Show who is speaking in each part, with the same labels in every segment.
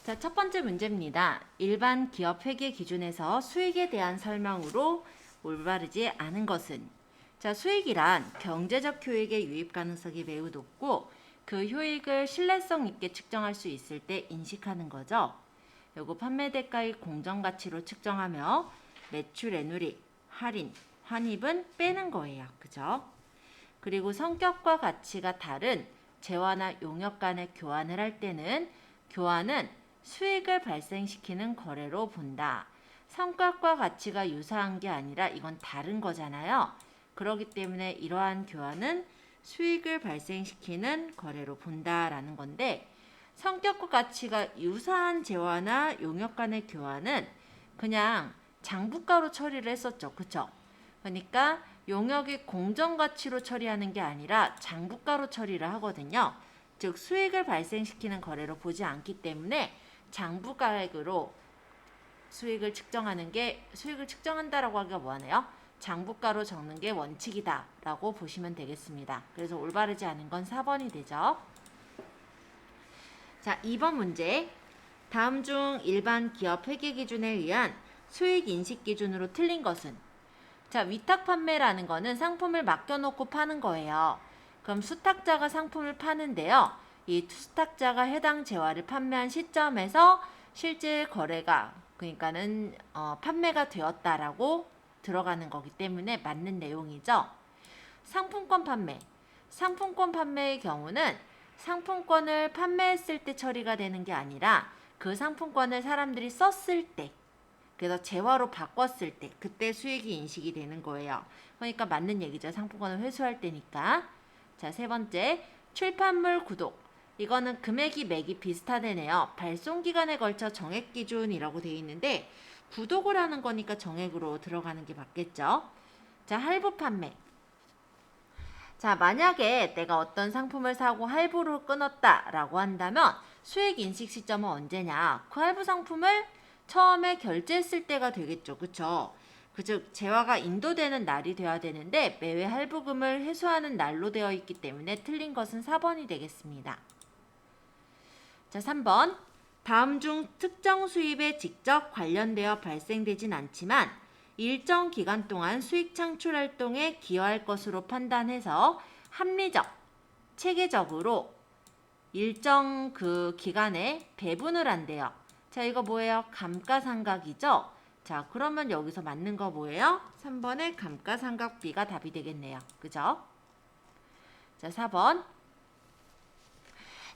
Speaker 1: 자, 첫 번째 문제입니다. 일반 기업 회계 기준에서 수익에 대한 설명으로 올바르지 않은 것은? 자, 수익이란 경제적 효익의 유입 가능성이 매우 높고 그 효익을 신뢰성 있게 측정할 수 있을 때 인식하는 거죠. 요거 판매 대가의 공정 가치로 측정하며 매출 애누리, 할인, 환입은 빼는 거예요. 그죠? 그리고 성격과 가치가 다른 재화나 용역 간의 교환을 할 때는 교환은 수익을 발생시키는 거래로 본다. 성격과 가치가 유사한 게 아니라 이건 다른 거잖아요. 그렇기 때문에 이러한 교환은 수익을 발생시키는 거래로 본다라는 건데, 성격과 가치가 유사한 재화나 용역 간의 교환은 그냥 장부가로 처리를 했었죠. 그쵸? 그러니까 용역이 공정가치로 처리하는 게 아니라 장부가로 처리를 하거든요. 즉 수익을 발생시키는 거래로 보지 않기 때문에 장부가액으로 수익을 측정한다라고 하기가 뭐하네요. 장부가로 적는 게 원칙이다라고 보시면 되겠습니다. 그래서 올바르지 않은 건 4번이 되죠. 자, 2번 문제. 다음 중 일반 기업 회계 기준에 의한 수익 인식 기준으로 틀린 것은? 자, 위탁 판매라는 거는 상품을 맡겨놓고 파는 거예요. 그럼 수탁자가 상품을 파는데요. 이 수탁자가 해당 재화를 판매한 시점에서 실제 거래가, 그러니까는 판매가 되었다라고 들어가는 거기 때문에 맞는 내용이죠. 상품권 판매. 상품권 판매의 경우는 상품권을 판매했을 때 처리가 되는 게 아니라 그 상품권을 사람들이 썼을 때, 그래서 재화로 바꿨을 때 그때 수익이 인식이 되는 거예요. 그러니까 맞는 얘기죠. 상품권을 회수할 때니까. 자, 세 번째, 출판물 구독. 이거는 금액이 맥이 비슷하대네요. 발송 기간에 걸쳐 정액 기준이라고 되어 있는데 구독을 하는 거니까 정액으로 들어가는 게 맞겠죠. 자, 할부 판매. 자, 만약에 내가 어떤 상품을 사고 할부로 끊었다라고 한다면 수익 인식 시점은 언제냐? 그 할부 상품을 처음에 결제했을 때가 되겠죠. 그쵸? 즉 재화가 인도되는 날이 되어야 되는데 매회 할부금을 회수하는 날로 되어 있기 때문에 틀린 것은 4번이 되겠습니다. 자, 3번. 다음 중 특정 수입에 직접 관련되어 발생되진 않지만 일정 기간 동안 수익 창출 활동에 기여할 것으로 판단해서 합리적, 체계적으로 일정 그 기간에 배분을 한대요. 자, 이거 뭐예요? 감가상각이죠? 자, 그러면 여기서 맞는 거 뭐예요? 3번의 감가상각비가 답이 되겠네요. 그죠? 자, 4번.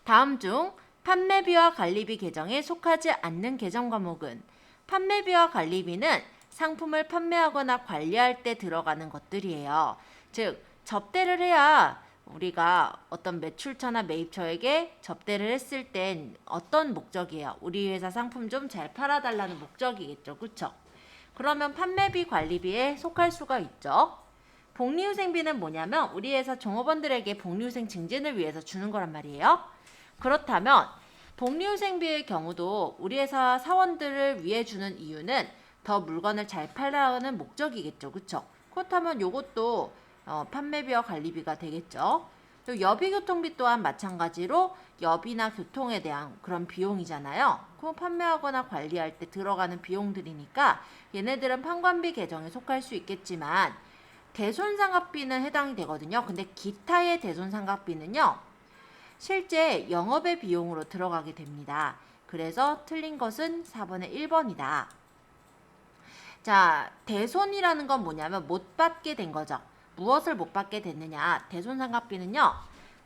Speaker 1: 다음 중 판매비와 관리비 계정에 속하지 않는 계정 과목은? 판매비와 관리비는 상품을 판매하거나 관리할 때 들어가는 것들이에요. 즉, 접대를 해야 우리가 어떤 매출처나 매입처에게 접대를 했을 땐 어떤 목적이에요? 우리 회사 상품 좀 잘 팔아달라는 목적이겠죠. 그쵸? 그러면 판매비, 관리비에 속할 수가 있죠. 복리후생비는 뭐냐면 우리 회사 종업원들에게 복리후생 증진을 위해서 주는 거란 말이에요. 그렇다면 복리후생비의 경우도 우리 회사 사원들을 위해 주는 이유는 더 물건을 잘 팔라는 목적이겠죠. 그쵸? 그렇다면 요것도 판매비와 관리비가 되겠죠. 여비교통비 또한 마찬가지로 여비나 교통에 대한 그런 비용이잖아요. 그 판매하거나 관리할 때 들어가는 비용들이니까 얘네들은 판관비 계정에 속할 수 있겠지만 대손상각비는 해당이 되거든요. 근데 기타의 대손상각비는요, 실제 영업의 비용으로 들어가게 됩니다. 그래서 틀린 것은 4번의 1번이다. 자, 대손이라는 건 뭐냐면 못 받게 된 거죠. 무엇을 못 받게 됐느냐? 대손상각비는요,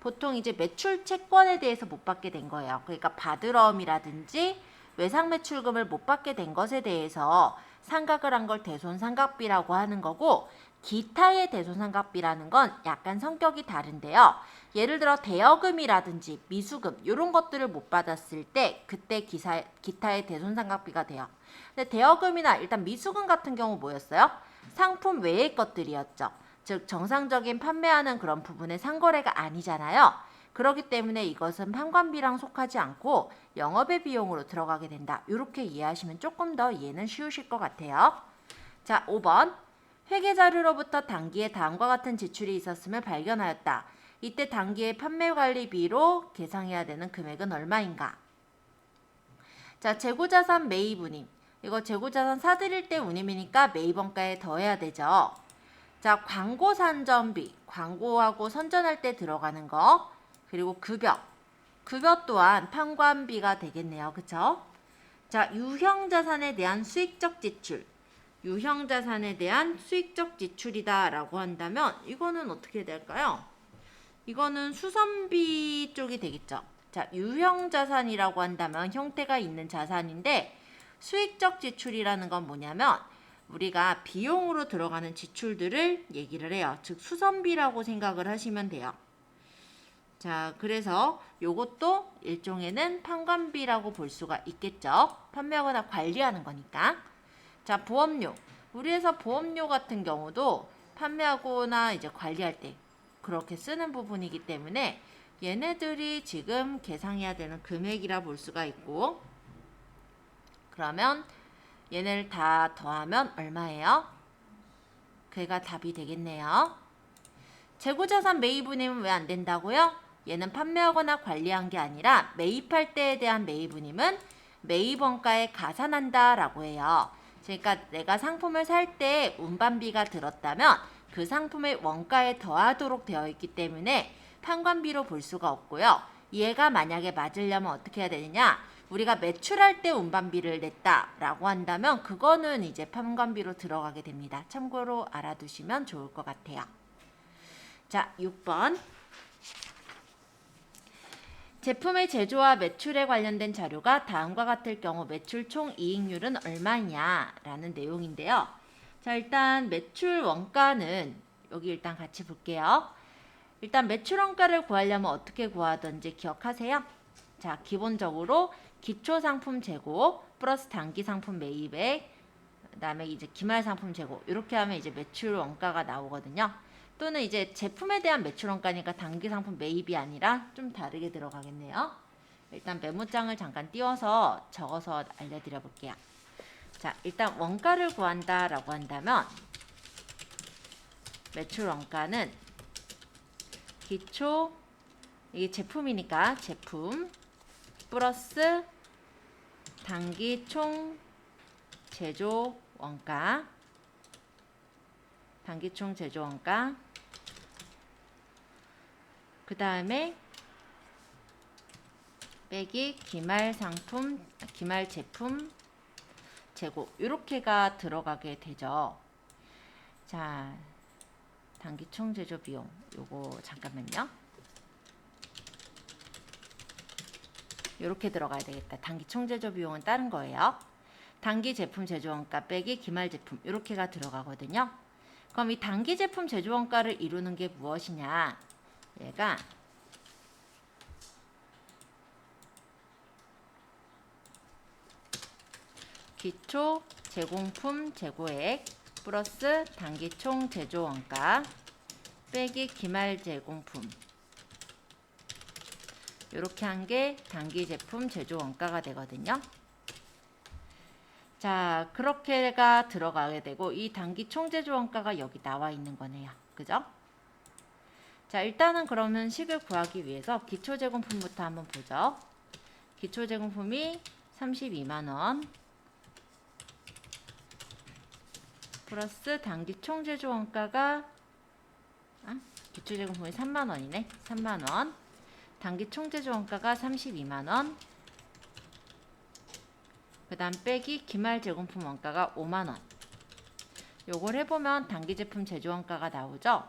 Speaker 1: 보통 이제 매출 채권에 대해서 못 받게 된 거예요. 그러니까 받으러움이라든지 외상 매출금을 못 받게 된 것에 대해서 상각을 한 걸 대손상각비라고 하는 거고, 기타의 대손상각비라는 건 약간 성격이 다른데요. 예를 들어 대여금이라든지 미수금 이런 것들을 못 받았을 때 그때 기타의 대손상각비가 돼요. 근데 대여금이나 일단 미수금 같은 경우 뭐였어요? 상품 외의 것들이었죠. 즉 정상적인 판매하는 그런 부분의 상거래가 아니잖아요. 그렇기 때문에 이것은 판관비랑 속하지 않고 영업의 비용으로 들어가게 된다. 이렇게 이해하시면 조금 더 이해는 쉬우실 것 같아요. 자, 5번. 회계자료로부터 당기에 다음과 같은 지출이 있었음을 발견하였다. 이때 당기의 판매관리비로 계상해야 되는 금액은 얼마인가? 자, 재고자산 매입운임. 이거 재고자산 사들일 때 운임이니까 매입원가에 더해야 되죠. 자, 광고 산전비. 광고하고 선전할 때 들어가는 거. 그리고 급여. 급여 또한 판관비가 되겠네요. 그쵸? 자, 유형자산에 대한 수익적 지출. 유형자산에 대한 수익적 지출이다 라고 한다면 이거는 어떻게 될까요? 이거는 수선비 쪽이 되겠죠. 자, 유형자산이라고 한다면 형태가 있는 자산인데 수익적 지출이라는 건 뭐냐면 우리가 비용으로 들어가는 지출들을 얘기를 해요. 즉 수선비라고 생각을 하시면 돼요. 자, 그래서 요것도 일종에는 판관비라고 볼 수가 있겠죠. 판매하거나 관리하는 거니까. 자, 보험료. 우리 회사 보험료 같은 경우도 판매하거나 이제 관리할 때 그렇게 쓰는 부분이기 때문에 얘네들이 지금 계상해야 되는 금액이라 볼 수가 있고, 그러면 얘네를 다 더하면 얼마예요? 그게 답이 되겠네요. 재고자산 매입운임은 왜 안 된다고요? 얘는 판매하거나 관리한 게 아니라 매입할 때에 대한 매입운임은 매입원가에 가산한다 라고 해요. 그러니까 내가 상품을 살 때 운반비가 들었다면 그 상품의 원가에 더하도록 되어 있기 때문에 판관비로 볼 수가 없고요. 얘가 만약에 맞으려면 어떻게 해야 되느냐? 우리가 매출할 때 운반비를 냈다라고 한다면 그거는 이제 판관비로 들어가게 됩니다. 참고로 알아두시면 좋을 것 같아요. 자, 6번. 제품의 제조와 매출에 관련된 자료가 다음과 같을 경우 매출 총 이익률은 얼마냐? 라는 내용인데요. 자, 일단 매출 원가는 여기 일단 같이 볼게요. 일단 매출 원가를 구하려면 어떻게 구하던지 기억하세요? 자, 기본적으로 기초 상품 재고 플러스 단기 상품 매입액, 그다음에 이제 기말 상품 재고 이렇게 하면 이제 매출 원가가 나오거든요. 또는 이제 제품에 대한 매출 원가니까 단기 상품 매입이 아니라 좀 다르게 들어가겠네요. 일단 메모장을 잠깐 띄워서 적어서 알려드려 볼게요. 자, 일단 원가를 구한다라고 한다면 매출 원가는 기초, 이게 제품이니까 제품 플러스 단기 총 제조 원가, 단기 총 제조 원가, 그 다음에 빼기 기말 상품, 기말 제품 재고 이렇게가 들어가게 되죠. 자, 단기 총 제조 비용 요거 잠깐만요. 이렇게 들어가야 되겠다. 단기 총 제조 비용은 다른 거예요. 단기 제품 제조 원가 빼기 기말 제품 이렇게가 들어가거든요. 그럼 이 단기 제품 제조 원가를 이루는 게 무엇이냐? 얘가 기초 제공품 재고액 플러스 단기 총 제조 원가 빼기 기말 제공품 이렇게 한 게 단기 제품 제조 원가가 되거든요. 자, 그렇게가 들어가게 되고 이 단기 총 제조 원가가 여기 나와 있는 거네요. 그죠? 자, 일단은 그러면 식을 구하기 위해서 기초 제공품부터 한번 보죠. 기초 제공품이 32만 원 플러스 단기 총 제조 원가가 기초 제공품이 3만 원이네. 3만 원. 단기 총 제조 원가가 32만 원. 그다음 빼기 기말 제공품 원가가 5만 원. 요걸 해보면 단기 제품 제조 원가가 나오죠.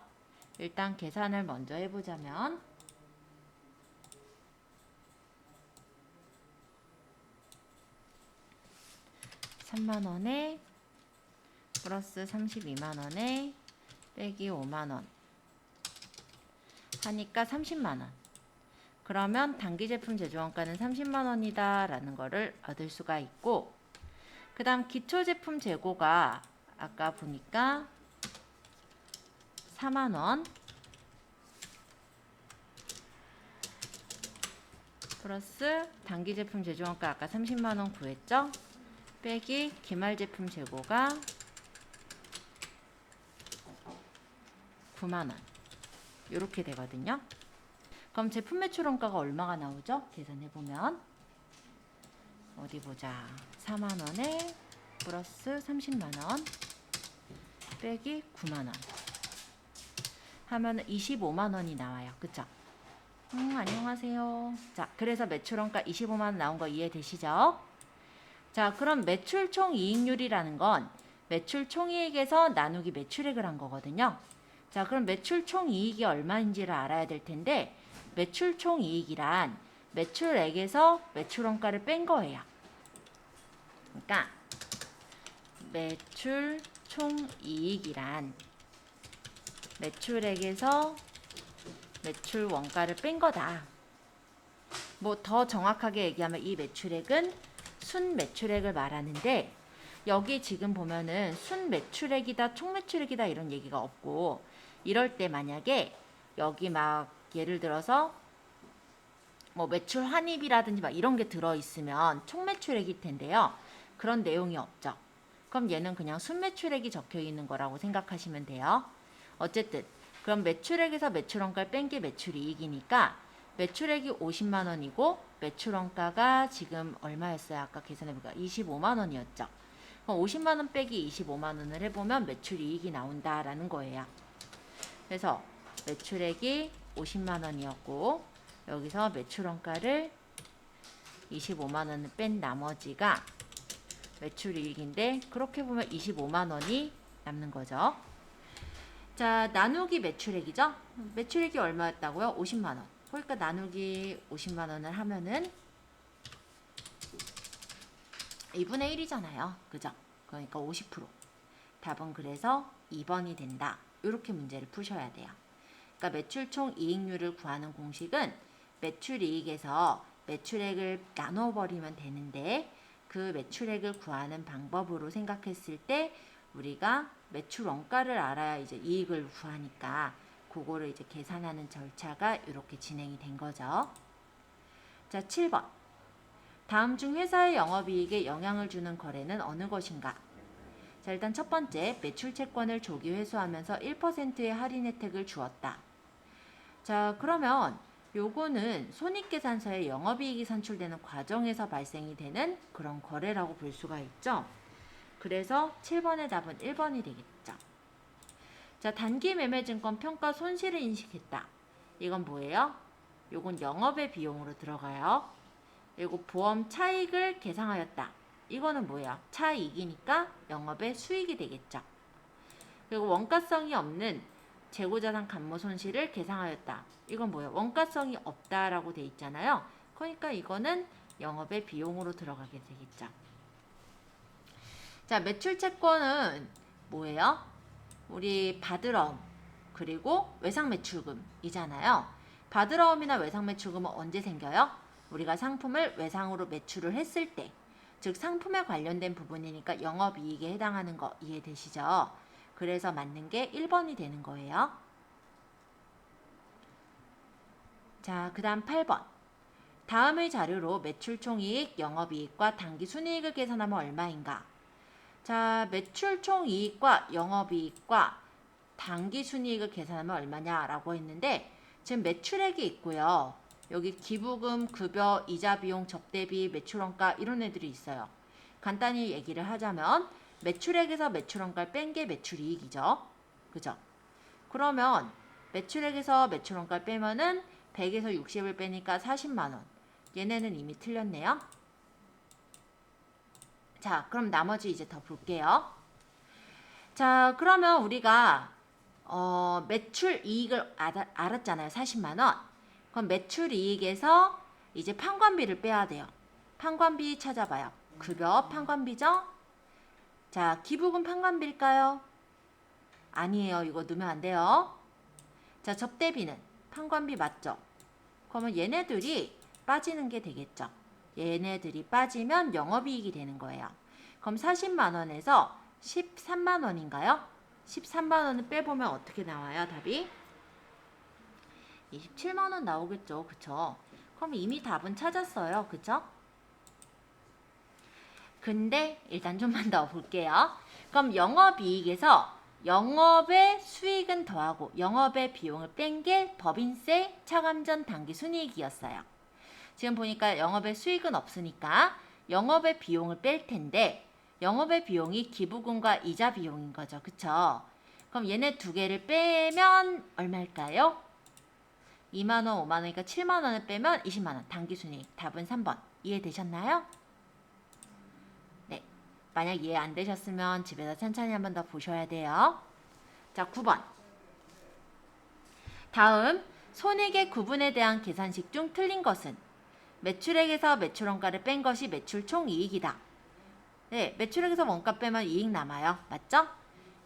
Speaker 1: 일단 계산을 먼저 해보자면 3만 원에 플러스 32만 원에 빼기 5만 원 하니까 30만 원. 그러면 단기 제품 제조 원가는 30만 원이다 라는 거를 얻을 수가 있고, 그 다음 기초 제품 재고가 아까 보니까 4만 원 플러스 단기 제품 제조 원가 아까 30만 원 구했죠? 빼기 기말 제품 재고가 9만 원 이렇게 되거든요. 그럼 제품 매출 원가가 얼마가 나오죠? 계산해보면 어디 보자. 4만원에 플러스 30만원 빼기 9만원 하면 25만원이 나와요. 그쵸? 안녕하세요. 자, 그래서 매출원가 25만원 나온 거 이해되시죠? 자, 그럼 매출 총이익률이라는 건 매출 총이익에서 나누기 매출액을 한 거거든요. 자, 그럼 매출 총이익이 얼마인지를 알아야 될 텐데 매출 총이익이란 매출액에서 매출원가를 뺀 거예요. 그러니까 매출 총이익이란 매출액에서 매출원가를 뺀 거다. 뭐 더 정확하게 얘기하면 이 매출액은 순매출액을 말하는데 여기 지금 보면은 순매출액이다 총매출액이다 이런 얘기가 없고 이럴 때 만약에 여기 막 예를 들어서 뭐 매출 환입이라든지 막 이런 게 들어있으면 총매출액일 텐데요. 그런 내용이 없죠. 그럼 얘는 그냥 순매출액이 적혀 있는 거라고 생각하시면 돼요. 어쨌든 그럼 매출액에서 매출원가를 뺀 게 매출이익이니까 매출액이 50만 원이고 매출원가가 지금 얼마였어요? 아까 계산해보니까 25만 원이었죠. 그럼 50만 원 빼기 25만 원을 해보면 매출이익이 나온다라는 거예요. 그래서 매출액이 50만 원이었고 여기서 매출원가를 25만 원을 뺀 나머지가 매출이익인데 그렇게 보면 25만 원이 남는 거죠. 자, 나누기 매출액이죠. 매출액이 얼마였다고요? 50만 원. 그러니까 나누기 50만 원을 하면은 2분의 1이잖아요. 그죠? 그러니까 50%. 답은 그래서 2번이 된다. 이렇게 문제를 푸셔야 돼요. 그러니까 매출 총 이익률을 구하는 공식은 매출이익에서 매출액을 나눠버리면 되는데 그 매출액을 구하는 방법으로 생각했을 때 우리가 매출 원가를 알아야 이제 이익을 구하니까 그거를 이제 계산하는 절차가 이렇게 진행이 된 거죠. 자, 7번. 다음 중 회사의 영업이익에 영향을 주는 거래는 어느 것인가? 자, 일단 첫 번째, 매출 채권을 조기 회수하면서 1%의 할인 혜택을 주었다. 자, 그러면 요거는 손익계산서에 영업이익이 산출되는 과정에서 발생이 되는 그런 거래라고 볼 수가 있죠. 그래서 7번의 답은 1번이 되겠죠. 자, 단기 매매증권 평가 손실을 인식했다. 이건 뭐예요? 요건 영업의 비용으로 들어가요. 그리고 보험 차익을 계상하였다. 이거는 뭐예요? 차익이니까 영업의 수익이 되겠죠. 그리고 원가성이 없는 재고자산 감모 손실을 계상하였다. 이건 뭐예요? 원가성이 없다라고 돼 있잖아요. 그러니까 이거는 영업의 비용으로 들어가게 되겠죠. 자, 매출 채권은 뭐예요? 우리 받으러움 그리고 외상 매출금이잖아요. 받으러움이나 외상 매출금은 언제 생겨요? 우리가 상품을 외상으로 매출을 했을 때, 즉 상품에 관련된 부분이니까 영업이익에 해당하는 거 이해되시죠? 그래서 맞는 게 1번이 되는 거예요. 자, 그 다음 8번. 다음의 자료로 매출 총이익, 영업이익과 당기 순이익을 계산하면 얼마인가? 자, 매출 총이익과 영업이익과 당기 순이익을 계산하면 얼마냐라고 했는데 지금 매출액이 있고요. 여기 기부금, 급여, 이자 비용, 접대비, 매출원가 이런 애들이 있어요. 간단히 얘기를 하자면 매출액에서 매출원가를 뺀 게 매출이익이죠. 그죠? 그러면 매출액에서 매출원가를 빼면은 100에서 60을 빼니까 40만 원. 얘네는 이미 틀렸네요. 자, 그럼 나머지 이제 더 볼게요. 자, 그러면 우리가 매출 이익을 알았잖아요. 40만 원. 그럼 매출 이익에서 이제 판관비를 빼야 돼요. 판관비 찾아봐요. 급여 판관비죠? 자, 기부금 판관비일까요? 아니에요. 이거 넣으면 안 돼요. 자, 접대비는 판관비 맞죠? 그러면 얘네들이 빠지는 게 되겠죠. 얘네들이 빠지면 영업이익이 되는 거예요. 그럼 40만 원에서 13만 원인가요? 13만 원을 빼보면 어떻게 나와요? 답이 27만 원 나오겠죠. 그쵸? 그럼 이미 답은 찾았어요. 그쵸? 근데 일단 좀만 더 볼게요. 그럼 영업이익에서 영업의 수익은 더하고 영업의 비용을 뺀 게 법인세, 차감전, 당기 순이익이었어요. 지금 보니까 영업의 수익은 없으니까 영업의 비용을 뺄 텐데 영업의 비용이 기부금과 이자 비용인 거죠. 그쵸? 그럼 얘네 두 개를 빼면 얼마일까요? 2만 원, 5만 원이니까 7만 원을 빼면 20만 원. 당기순이익. 답은 3번. 이해되셨나요? 네. 만약 이해 안 되셨으면 집에서 천천히 한 번 더 보셔야 돼요. 자, 9번. 다음 손익의 구분에 대한 계산식 중 틀린 것은 매출액에서 매출 원가를 뺀 것이 매출 총이익이다. 네, 매출액에서 원가 빼면 이익 남아요. 맞죠?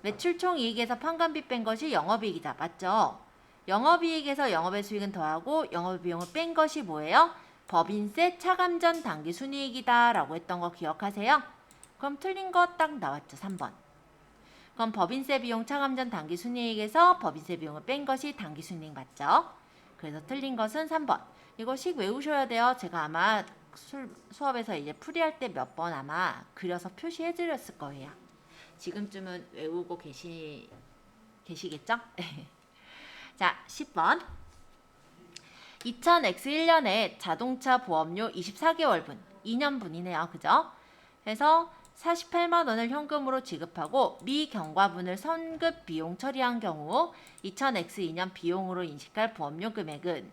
Speaker 1: 매출 총이익에서 판관비 뺀 것이 영업이익이다. 맞죠? 영업이익에서 영업의 수익은 더하고 영업의 비용을 뺀 것이 뭐예요? 법인세 차감전 당기순이익이다 라고 했던 거 기억하세요? 그럼 틀린 거 딱 나왔죠. 3번. 그럼 법인세 비용 차감전 당기순이익에서 법인세 비용을 뺀 것이 당기순이익 맞죠? 그래서 틀린 것은 3번. 이거 식 외우셔야 돼요. 제가 아마 수업에서 이제 풀이할 때 몇 번 아마 그려서 표시해 드렸을 거예요. 지금쯤은 외우고 계시겠죠? 자, 10번. 2000X1년에 자동차 보험료 24개월분, 2년분이네요. 그죠? 그래서 48만 원을 현금으로 지급하고 미경과분을 선급 비용 처리한 경우 2000X2년 비용으로 인식할 보험료 금액은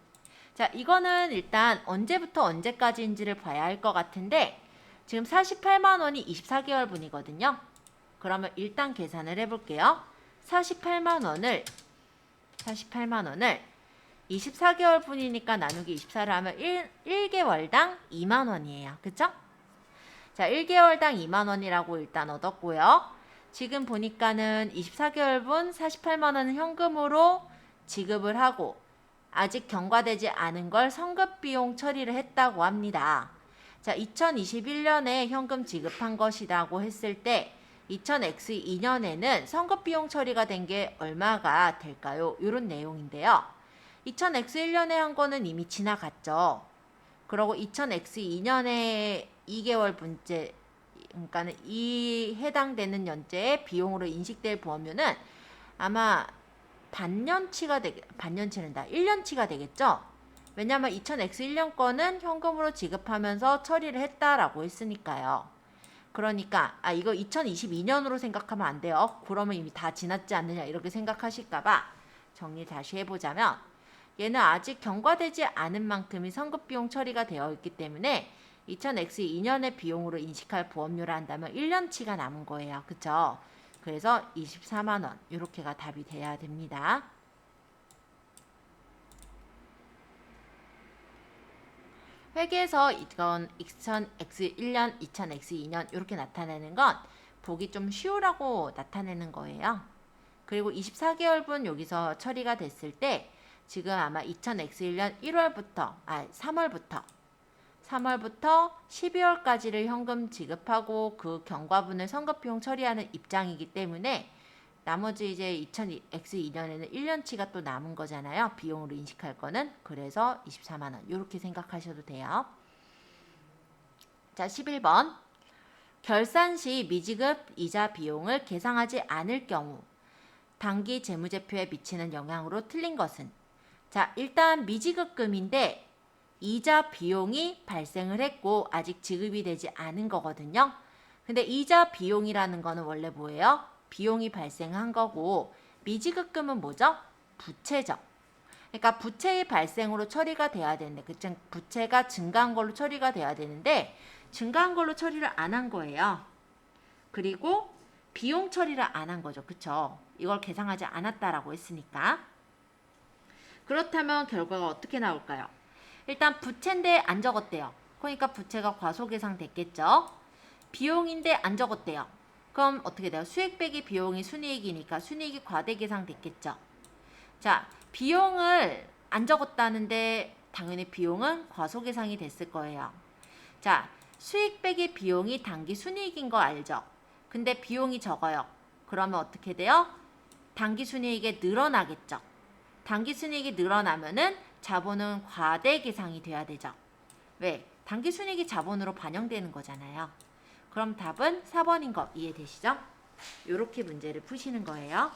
Speaker 1: 자, 이거는 일단 언제부터 언제까지인지를 봐야 할 것 같은데 지금 48만 원이 24개월분이거든요. 그러면 일단 계산을 해볼게요. 48만 원을 24개월분이니까 나누기 24를 하면 1개월당 2만 원이에요. 그쵸? 자, 1개월당 2만 원이라고 일단 얻었고요. 지금 보니까는 24개월분 48만 원은 현금으로 지급을 하고 아직 경과되지 않은 걸 선급비용 처리를 했다고 합니다. 자, 2021년에 현금 지급한 것이라고 했을 때 2000X2년에는 선급비용 처리가 된 게 얼마가 될까요? 이런 내용인데요. 2000X1년에 한 거는 이미 지나갔죠. 그리고 2000X2년에 2개월 분째, 그러니까는 이 해당되는 연재의 비용으로 인식될 보험료는 아마 반년치가 1년치가 되겠죠? 왜냐하면 2000X1년 거는 현금으로 지급하면서 처리를 했다라고 했으니까요. 그러니까 이거 2022년으로 생각하면 안 돼요. 그러면 이미 다 지났지 않느냐 이렇게 생각하실까봐 정리 다시 해보자면 얘는 아직 경과되지 않은 만큼이 선급비용 처리가 되어 있기 때문에 2000X2년의 비용으로 인식할 보험료를 한다면 1년치가 남은 거예요. 그쵸? 그래서 24만 원 이렇게가 답이 돼야 됩니다. 회계에서 이건 2000X1년, 2000X2년 이렇게 나타내는 건 보기 좀 쉬우라고 나타내는 거예요. 그리고 24개월분 여기서 처리가 됐을 때 지금 아마 2000X1년 3월부터 12월까지를 현금 지급하고 그 경과분을 선급비용 처리하는 입장이기 때문에 나머지 이제 2000X2년에는 1년치가 또 남은 거잖아요. 비용으로 인식할 거는. 그래서 24만 원 이렇게 생각하셔도 돼요. 자, 11번. 결산 시 미지급 이자 비용을 계상하지 않을 경우 당기 재무제표에 미치는 영향으로 틀린 것은 자, 일단 미지급금인데 이자 비용이 발생을 했고 아직 지급이 되지 않은 거거든요. 근데 이자 비용이라는 거는 원래 뭐예요? 비용이 발생한 거고 미지급금은 뭐죠? 부채죠. 그러니까 부채의 발생으로 처리가 돼야 되는데 부채가 증가한 걸로 처리가 돼야 되는데 증가한 걸로 처리를 안 한 거예요. 그리고 비용 처리를 안 한 거죠. 그쵸? 이걸 계상하지 않았다라고 했으니까. 그렇다면 결과가 어떻게 나올까요? 일단 부채인데 안 적었대요. 그러니까 부채가 과소계상 됐겠죠. 비용인데 안 적었대요. 그럼 어떻게 돼요? 수익 빼기 비용이 순이익이니까 순이익이 과대계상 됐겠죠. 자, 비용을 안 적었다는데 당연히 비용은 과소계상이 됐을 거예요. 자, 수익 빼기 비용이 당기 순이익인 거 알죠? 근데 비용이 적어요. 그러면 어떻게 돼요? 당기 순이익이 늘어나겠죠. 당기 순이익이 늘어나면은 자본은 과대계상이 돼야 되죠. 왜? 당기 순이익이 자본으로 반영되는 거잖아요. 그럼 답은 4번인 거 이해되시죠? 이렇게 문제를 푸시는 거예요.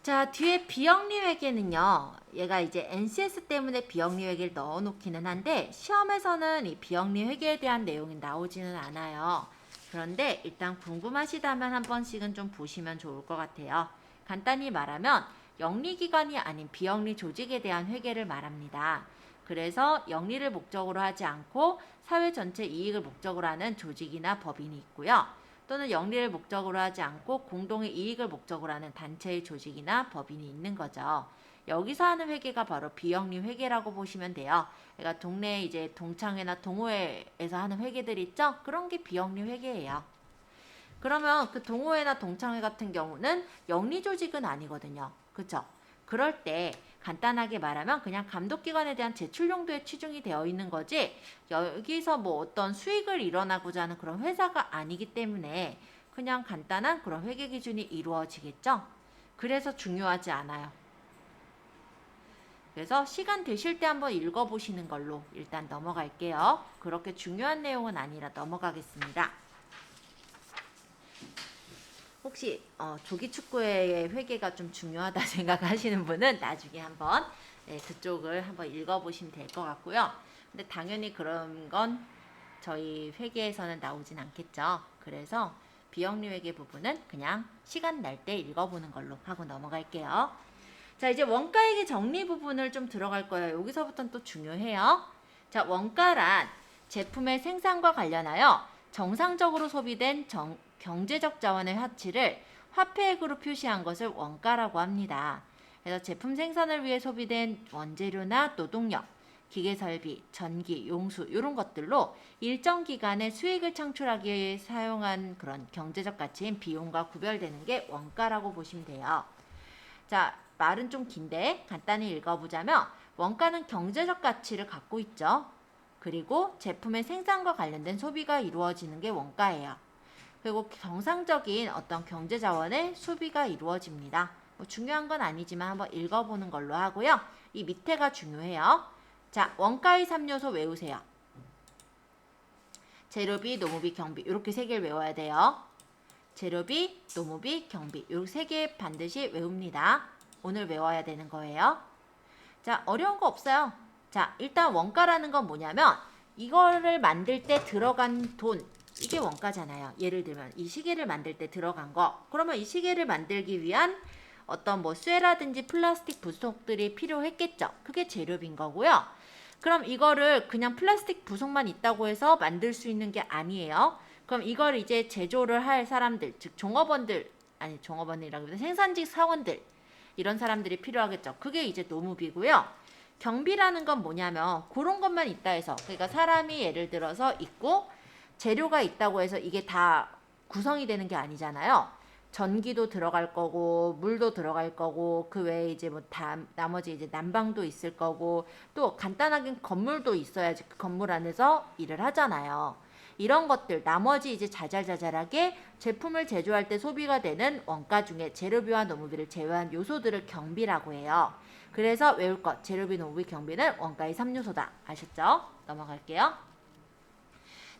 Speaker 1: 자, 뒤에 비영리 회계는요. 얘가 이제 NCS 때문에 비영리 회계를 넣어 놓기는 한데 시험에서는 이 비영리 회계에 대한 내용이 나오지는 않아요. 그런데 일단 궁금하시다면 한 번씩은 좀 보시면 좋을 것 같아요. 간단히 말하면 영리기관이 아닌 비영리 조직에 대한 회계를 말합니다. 그래서 영리를 목적으로 하지 않고 사회 전체 이익을 목적으로 하는 조직이나 법인이 있고요. 또는 영리를 목적으로 하지 않고 공동의 이익을 목적으로 하는 단체의 조직이나 법인이 있는 거죠. 여기서 하는 회계가 바로 비영리 회계라고 보시면 돼요. 그러니까 동네 이제 동창회나 동호회에서 하는 회계들 있죠? 그런 게 비영리 회계예요. 그러면 그 동호회나 동창회 같은 경우는 영리 조직은 아니거든요. 그쵸? 그럴 때 간단하게 말하면 그냥 감독기관에 대한 제출 용도에 치중이 되어 있는 거지 여기서 뭐 어떤 수익을 일어나고자 하는 그런 회사가 아니기 때문에 그냥 간단한 그런 회계 기준이 이루어지겠죠? 그래서 중요하지 않아요. 그래서 시간 되실 때 한번 읽어보시는 걸로 일단 넘어갈게요. 그렇게 중요한 내용은 아니라 넘어가겠습니다. 혹시 조기축구의 회계가 좀 중요하다 생각하시는 분은 나중에 한번 그쪽을 한번 읽어보시면 될 것 같고요. 근데 당연히 그런 건 저희 회계에서는 나오진 않겠죠. 그래서 비영리 회계 부분은 그냥 시간 날 때 읽어보는 걸로 하고 넘어갈게요. 자, 이제 원가액의 정리 부분을 좀 들어갈 거예요. 여기서부터는 또 중요해요. 자, 원가란 제품의 생산과 관련하여 정상적으로 소비된 경제적 자원의 가치를 화폐액으로 표시한 것을 원가라고 합니다. 그래서 제품 생산을 위해 소비된 원재료나 노동력, 기계설비, 전기, 용수 이런 것들로 일정 기간에 수익을 창출하기 위해 사용한 그런 경제적 가치인 비용과 구별되는 게 원가라고 보시면 돼요. 자, 말은 좀 긴데 간단히 읽어보자면 원가는 경제적 가치를 갖고 있죠. 그리고 제품의 생산과 관련된 소비가 이루어지는 게 원가예요. 그리고 정상적인 어떤 경제 자원의 소비가 이루어집니다. 뭐 중요한 건 아니지만 한번 읽어보는 걸로 하고요. 이 밑에가 중요해요. 자, 원가의 3요소 외우세요. 재료비, 노무비, 경비 이렇게 세 개를 외워야 돼요. 재료비, 노무비, 경비 이 세 개 반드시 외웁니다. 오늘 외워야 되는 거예요. 자, 어려운 거 없어요. 자, 일단 원가라는 건 뭐냐면 이거를 만들 때 들어간 돈 이게 원가잖아요. 예를 들면 이 시계를 만들 때 들어간 거. 그러면 이 시계를 만들기 위한 어떤 뭐 쇠라든지 플라스틱 부속들이 필요했겠죠. 그게 재료비인 거고요. 그럼 이거를 그냥 플라스틱 부속만 있다고 해서 만들 수 있는 게 아니에요. 그럼 이걸 이제 제조를 할 사람들, 즉 종업원이라기보다 생산직 사원들 이런 사람들이 필요하겠죠. 그게 이제 노무비고요. 경비라는 건 뭐냐면 그런 것만 있다 해서 그러니까 사람이 예를 들어서 있고 재료가 있다고 해서 이게 다 구성이 되는 게 아니잖아요. 전기도 들어갈 거고 물도 들어갈 거고 그 외에 이제 뭐 나머지 이제 난방도 있을 거고 또 간단하게 건물도 있어야지 그 건물 안에서 일을 하잖아요. 이런 것들 나머지 이제 자잘자잘하게 제품을 제조할 때 소비가 되는 원가 중에 재료비와 노무비를 제외한 요소들을 경비라고 해요. 그래서 외울 것 재료비, 노무비, 경비는 원가의 3요소다. 아셨죠? 넘어갈게요.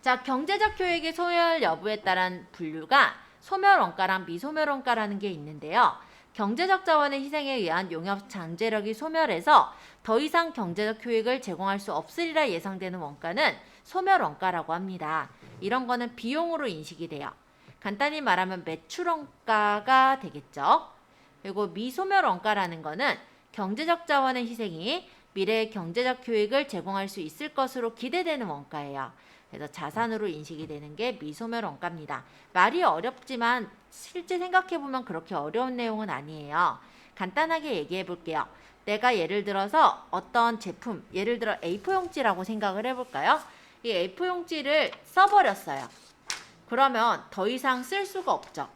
Speaker 1: 자, 경제적 효익의 소멸 여부에 따른 분류가 소멸원가랑 미소멸원가라는 게 있는데요. 경제적 자원의 희생에 의한 용역 잠재력이 소멸해서 더 이상 경제적 효익을 제공할 수 없으리라 예상되는 원가는 소멸원가라고 합니다. 이런 거는 비용으로 인식이 돼요. 간단히 말하면 매출원가가 되겠죠. 그리고 미소멸원가라는 거는 경제적 자원의 희생이 미래의 경제적 효익을 제공할 수 있을 것으로 기대되는 원가예요. 그래서 자산으로 인식이 되는 게 미소멸 원가입니다. 말이 어렵지만 실제 생각해보면 그렇게 어려운 내용은 아니에요. 간단하게 얘기해 볼게요. 내가 예를 들어서 어떤 제품, 예를 들어 A4용지라고 생각을 해볼까요? 이 A4용지를 써버렸어요. 그러면 더 이상 쓸 수가 없죠.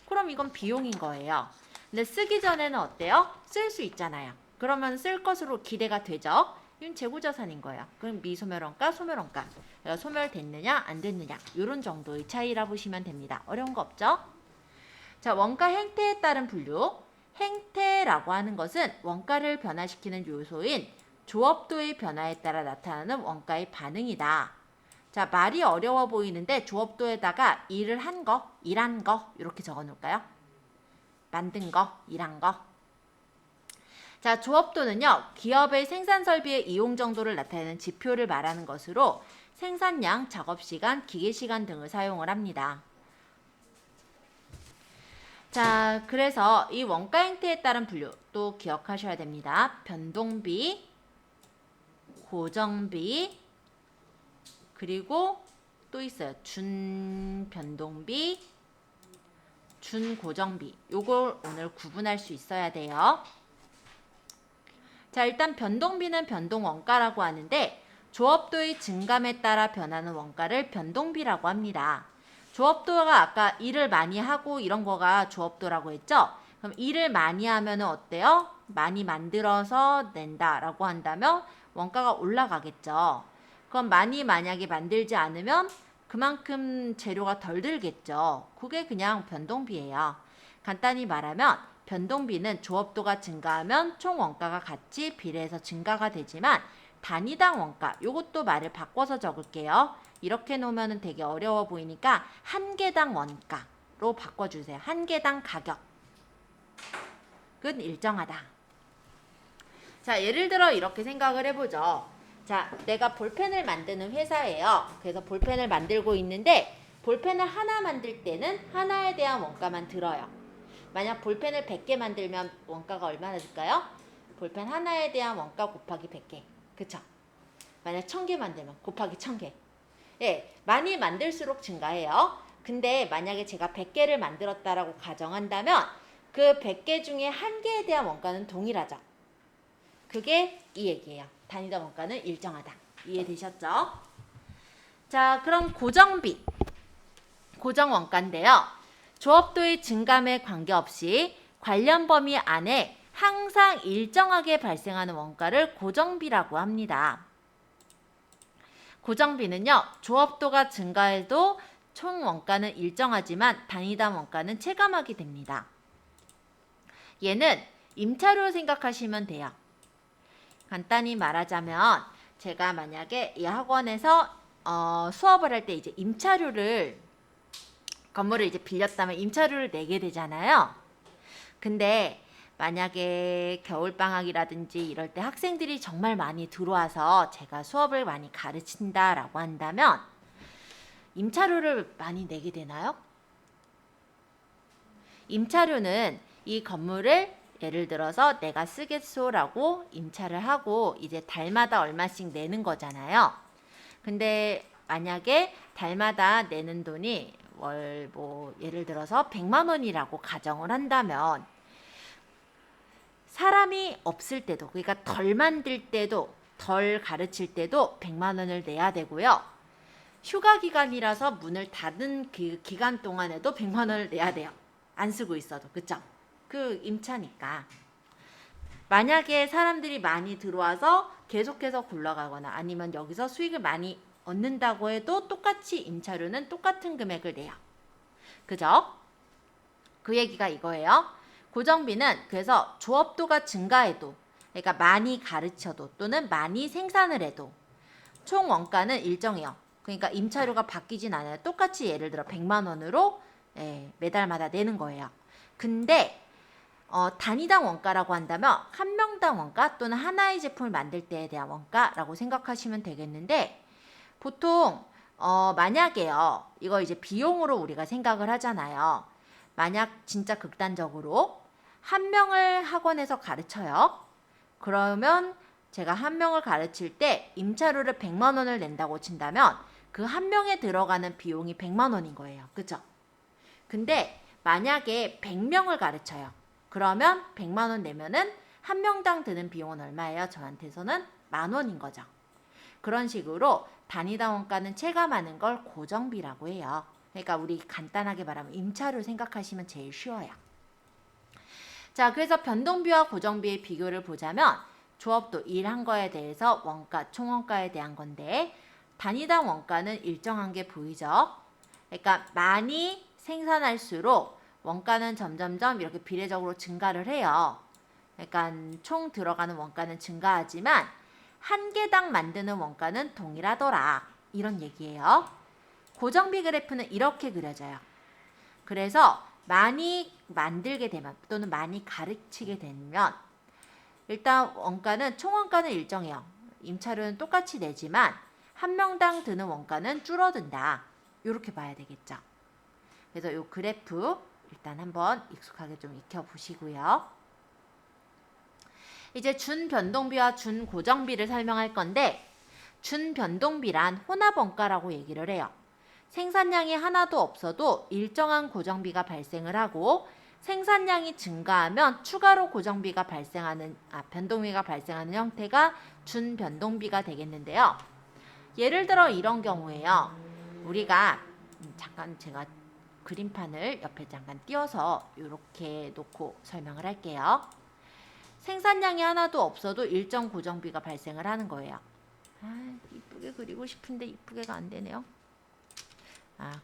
Speaker 1: 그럼 이건 비용인 거예요. 근데 쓰기 전에는 어때요? 쓸 수 있잖아요. 그러면 쓸 것으로 기대가 되죠. 이건 재고자산인 거예요. 그럼 미소멸원가, 소멸원가. 소멸됐느냐, 안 됐느냐. 이런 정도의 차이라 보시면 됩니다. 어려운 거 없죠? 자, 원가 행태에 따른 분류. 행태라고 하는 것은 원가를 변화시키는 요소인 조업도의 변화에 따라 나타나는 원가의 반응이다. 자, 말이 어려워 보이는데 조업도에다가 일한 거, 일한 거 이렇게 적어 놓을까요? 만든 거, 일한 거. 자, 조업도는요, 기업의 생산 설비의 이용 정도를 나타내는 지표를 말하는 것으로 생산량, 작업시간, 기계시간 등을 사용을 합니다. 자, 그래서 이 원가 행태에 따른 분류도 기억하셔야 됩니다. 변동비, 고정비, 그리고 또 있어요. 준변동비, 준고정비. 요걸 오늘 구분할 수 있어야 돼요. 자, 일단 변동비는 변동원가라고 하는데 조업도의 증감에 따라 변하는 원가를 변동비라고 합니다. 조업도가 아까 일을 많이 하고 이런 거가 조업도라고 했죠? 그럼 일을 많이 하면 어때요? 많이 만들어서 낸다라고 한다면 원가가 올라가겠죠. 그럼 많이 만약에 만들지 않으면 그만큼 재료가 덜 들겠죠. 그게 그냥 변동비예요. 간단히 말하면 변동비는 조업도가 증가하면 총 원가가 같이 비례해서 증가가 되지만 단위당 원가, 요것도 말을 바꿔서 적을게요. 이렇게 놓으면 되게 어려워 보이니까 한 개당 원가로 바꿔주세요. 한 개당 가격은 일정하다. 자, 예를 들어 이렇게 생각을 해보죠. 자, 내가 볼펜을 만드는 회사예요. 그래서 볼펜을 만들고 있는데 볼펜을 하나 만들 때는 하나에 대한 원가만 들어요. 만약 볼펜을 100개 만들면 원가가 얼마나 들까요? 볼펜 하나에 대한 원가 곱하기 100개. 그쵸? 만약 1000개 만들면 곱하기 1000개. 예, 많이 만들수록 증가해요. 근데 만약에 제가 100개를 만들었다라고 가정한다면 그 100개 중에 1개에 대한 원가는 동일하죠. 그게 이 얘기예요. 단위당 원가는 일정하다. 이해되셨죠? 자, 그럼 고정비. 고정원가인데요. 조업도의 증감에 관계없이 관련 범위 안에 항상 일정하게 발생하는 원가를 고정비라고 합니다. 고정비는요, 조업도가 증가해도 총 원가는 일정하지만 단위당 원가는 체감하게 됩니다. 얘는 임차료 생각하시면 돼요. 간단히 말하자면 제가 만약에 이 학원에서 수업을 할 때 이제 임차료를 건물을 이제 빌렸다면 임차료를 내게 되잖아요. 근데 만약에 겨울방학이라든지 이럴 때 학생들이 정말 많이 들어와서 제가 수업을 많이 가르친다라고 한다면 임차료를 많이 내게 되나요? 임차료는 이 건물을 예를 들어서 내가 쓰겠소라고 임차를 하고 이제 달마다 얼마씩 내는 거잖아요. 근데 만약에 달마다 내는 돈이 월 예를 들어서 100만 원이라고 가정을 한다면 사람이 없을 때도, 그러니까 덜 만들 때도 덜 가르칠 때도 100만 원을 내야 되고요. 휴가 기간이라서 문을 닫은 그 기간 동안에도 100만 원을 내야 돼요. 안 쓰고 있어도. 그쵸? 그 임차니까. 만약에 사람들이 많이 들어와서 계속해서 굴러가거나 아니면 여기서 수익을 많이 얻는다고 해도 똑같이 임차료는 똑같은 금액을 내요. 그죠? 그 얘기가 이거예요. 고정비는 그래서 조업도가 증가해도, 그러니까 많이 가르쳐도 또는 많이 생산을 해도 총 원가는 일정해요. 그러니까 임차료가 바뀌진 않아요. 똑같이 예를 들어 100만 원으로 매달마다 내는 거예요. 근데 단위당 원가라고 한다면 한 명당 원가 또는 하나의 제품을 만들 때에 대한 원가라고 생각하시면 되겠는데 보통 만약에요. 이거 이제 비용으로 우리가 생각을 하잖아요. 만약 진짜 극단적으로 한 명을 학원에서 가르쳐요. 그러면 제가 한 명을 가르칠 때 임차료를 100만 원을 낸다고 친다면 그 한 명에 들어가는 비용이 100만 원인 거예요. 그죠? 근데 만약에 100명을 가르쳐요. 그러면 100만 원 내면은 한 명당 드는 비용은 얼마예요? 저한테서는 10,000원인 거죠. 그런 식으로 단위당 원가는 체감하는 걸 고정비라고 해요. 그러니까 우리 간단하게 말하면 임차료 생각하시면 제일 쉬워요. 자, 그래서 변동비와 고정비의 비교를 보자면 조업도 일한 거에 대해서 원가, 총원가에 대한 건데 단위당 원가는 일정한 게 보이죠? 그러니까 많이 생산할수록 원가는 점점점 이렇게 비례적으로 증가를 해요. 그러니까 총 들어가는 원가는 증가하지만 한 개당 만드는 원가는 동일하더라. 이런 얘기예요. 고정비 그래프는 이렇게 그려져요. 그래서 많이 만들게 되면 또는 많이 가르치게 되면 일단 원가는 총 원가는 일정해요. 임차료는 똑같이 내지만 한 명당 드는 원가는 줄어든다. 이렇게 봐야 되겠죠. 그래서 이 그래프 일단 한번 익숙하게 좀 익혀보시고요. 이제 준변동비와 준고정비를 설명할 건데 준변동비란 혼합원가라고 얘기를 해요. 생산량이 하나도 없어도 일정한 고정비가 발생을 하고 생산량이 증가하면 추가로 고정비가 변동비가 발생하는 형태가 준변동비가 되겠는데요. 예를 들어 이런 경우에요. 우리가 잠깐 제가 그림판을 옆에 잠깐 띄워서 이렇게 놓고 설명을 할게요. 생산량이 하나도 없어도 일정 고정비가 발생을 하는 거예요. 이쁘게 그리고 싶은데 이쁘게가 안 되네요.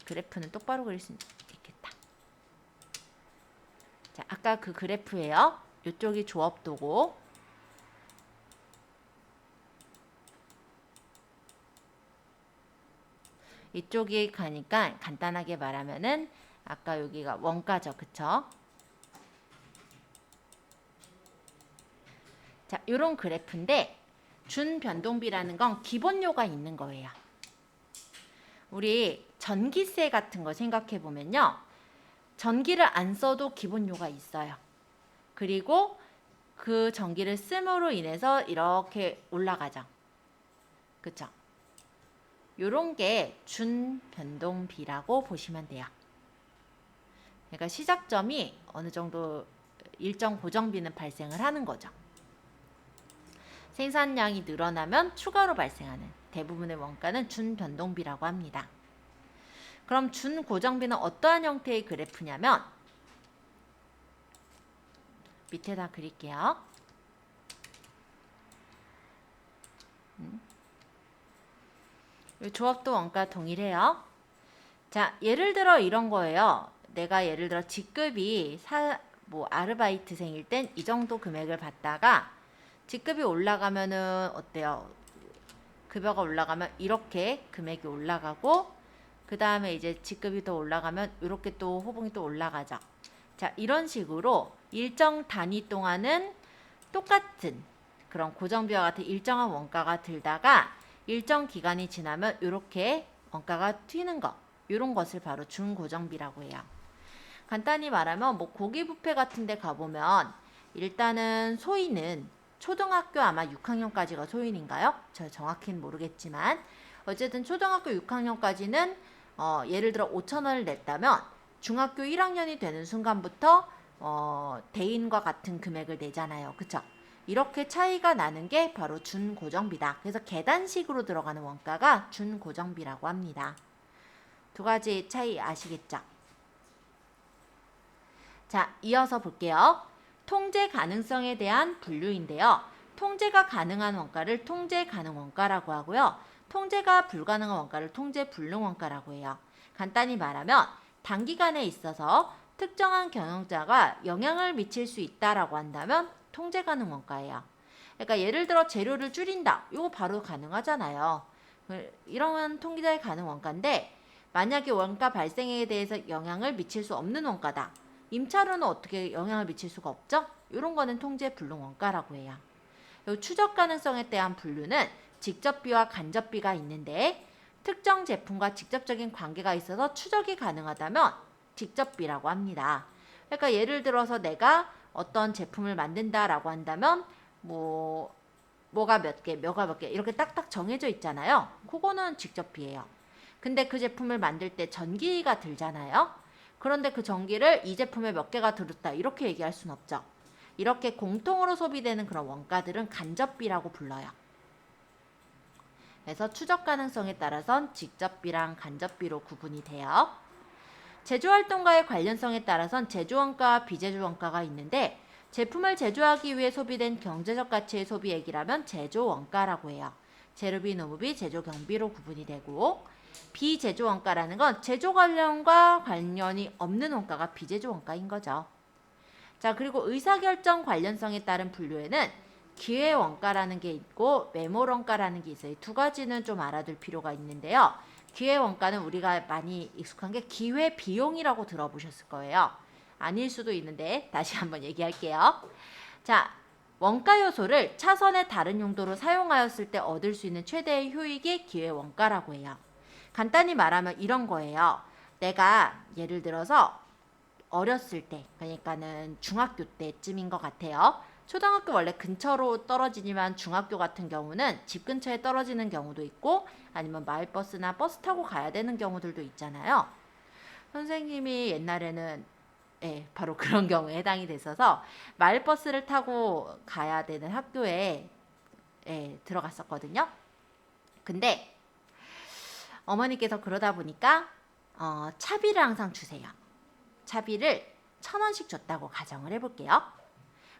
Speaker 1: 그래프는 똑바로 그릴 수 있겠다. 자, 아까 그 그래프예요. 이쪽이 조업도고 이쪽이 가니까 간단하게 말하면은 아까 여기가 원가죠. 그쵸? 자, 요런 그래프인데 준변동비라는 건 기본료가 있는 거예요. 우리 전기세 같은 거 생각해 보면요. 전기를 안 써도 기본료가 있어요. 그리고 그 전기를 씀으로 인해서 이렇게 올라가죠. 그쵸? 요런 게 준변동비라고 보시면 돼요. 그러니까 시작점이 어느 정도 일정 고정비는 발생을 하는 거죠. 생산량이 늘어나면 추가로 발생하는 대부분의 원가는 준변동비라고 합니다. 그럼 준고정비는 어떠한 형태의 그래프냐면 밑에다 그릴게요. 조합도 원가 동일해요. 자, 예를 들어 이런 거예요. 내가 예를 들어 직급이 아르바이트생일 땐 이 정도 금액을 받다가 직급이 올라가면은 어때요? 급여가 올라가면 이렇게 금액이 올라가고 그 다음에 이제 직급이 더 올라가면 이렇게 또 호봉이 또 올라가죠. 자, 이런 식으로 일정 단위 동안은 똑같은 그런 고정비와 같은 일정한 원가가 들다가 일정 기간이 지나면 이렇게 원가가 튀는 거, 이런 것을 바로 준고정비라고 해요. 간단히 말하면 뭐 고기 뷔페 같은 데 가보면 일단은 소인은 초등학교 아마 6학년까지가 소인인가요? 저 정확히는 모르겠지만 어쨌든 초등학교 6학년까지는 예를 들어 5,000원을 냈다면 중학교 1학년이 되는 순간부터 대인과 같은 금액을 내잖아요. 그쵸? 이렇게 차이가 나는 게 바로 준고정비다. 그래서 계단식으로 들어가는 원가가 준고정비라고 합니다. 두 가지 차이 아시겠죠? 자, 이어서 볼게요. 통제 가능성에 대한 분류인데요. 통제가 가능한 원가를 통제 가능 원가라고 하고요. 통제가 불가능한 원가를 통제 불능 원가라고 해요. 간단히 말하면 단기간에 있어서 특정한 경영자가 영향을 미칠 수 있다라고 한다면 통제 가능 원가예요. 그러니까 예를 들어 재료를 줄인다. 이거 바로 가능하잖아요. 이런 통제 가능 원가인데 만약에 원가 발생에 대해서 영향을 미칠 수 없는 원가다. 임차료는 어떻게 영향을 미칠 수가 없죠? 이런 거는 통제 불능 원가라고 해요. 추적 가능성에 대한 분류는 직접비와 간접비가 있는데 특정 제품과 직접적인 관계가 있어서 추적이 가능하다면 직접비라고 합니다. 그러니까 예를 들어서 내가 어떤 제품을 만든다라고 한다면 뭐가 몇 개, 뭐가 몇 개 이렇게 딱딱 정해져 있잖아요. 그거는 직접비예요. 근데 그 제품을 만들 때 전기가 들잖아요. 그런데 그 전기를 이 제품에 몇 개가 들었다 이렇게 얘기할 수는 없죠. 이렇게 공통으로 소비되는 그런 원가들은 간접비라고 불러요. 그래서 추적 가능성에 따라선 직접비랑 간접비로 구분이 돼요. 제조활동과의 관련성에 따라선 제조원가와 비제조원가가 있는데 제품을 제조하기 위해 소비된 경제적 가치의 소비액이라면 제조원가라고 해요. 재료비, 노무비, 제조경비로 구분이 되고 비제조 원가라는 건 제조 관련과 관련이 없는 원가가 비제조 원가인 거죠. 자, 그리고 의사결정 관련성에 따른 분류에는 기회 원가라는 게 있고 매몰 원가라는 게 있어요. 두 가지는 좀 알아둘 필요가 있는데요. 기회 원가는 우리가 많이 익숙한 게 기회 비용이라고 들어보셨을 거예요. 아닐 수도 있는데 다시 한번 얘기할게요. 자, 원가 요소를 차선의 다른 용도로 사용하였을 때 얻을 수 있는 최대의 효익이 기회 원가라고 해요. 간단히 말하면 이런 거예요. 내가 예를 들어서 어렸을 때, 그러니까는 중학교 때쯤인 것 같아요. 초등학교 원래 근처로 떨어지지만 중학교 같은 경우는 집 근처에 떨어지는 경우도 있고 아니면 마을버스나 버스 타고 가야 되는 경우들도 있잖아요. 선생님이 옛날에는 바로 그런 경우에 해당이 됐어서 마을버스를 타고 가야 되는 학교에 들어갔었거든요. 근데 어머니께서 그러다 보니까 차비를 항상 주세요. 차비를 1,000원씩 줬다고 가정을 해볼게요.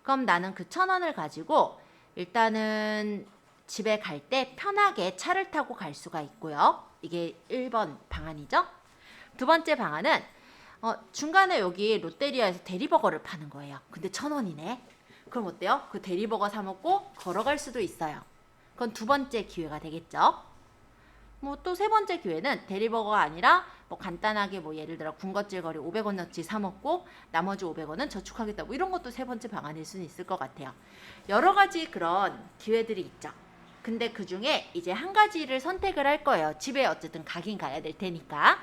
Speaker 1: 그럼 나는 그 1,000원을 가지고 일단은 집에 갈 때 편하게 차를 타고 갈 수가 있고요. 이게 1번 방안이죠. 두 번째 방안은 중간에 여기 롯데리아에서 대리버거를 파는 거예요. 근데 1,000원이네. 그럼 어때요? 그 대리버거 사 먹고 걸어갈 수도 있어요. 그건 두 번째 기회가 되겠죠. 뭐 또 세 번째 기회는 대리버거가 아니라 뭐 간단하게 뭐 예를 들어 군것질거리 500원어치 사 먹고 나머지 500원은 저축하겠다. 뭐 이런 것도 세 번째 방안일 수는 있을 것 같아요. 여러 가지 그런 기회들이 있죠. 근데 그 중에 이제 한 가지를 선택을 할 거예요. 집에 어쨌든 가긴 가야 될 테니까.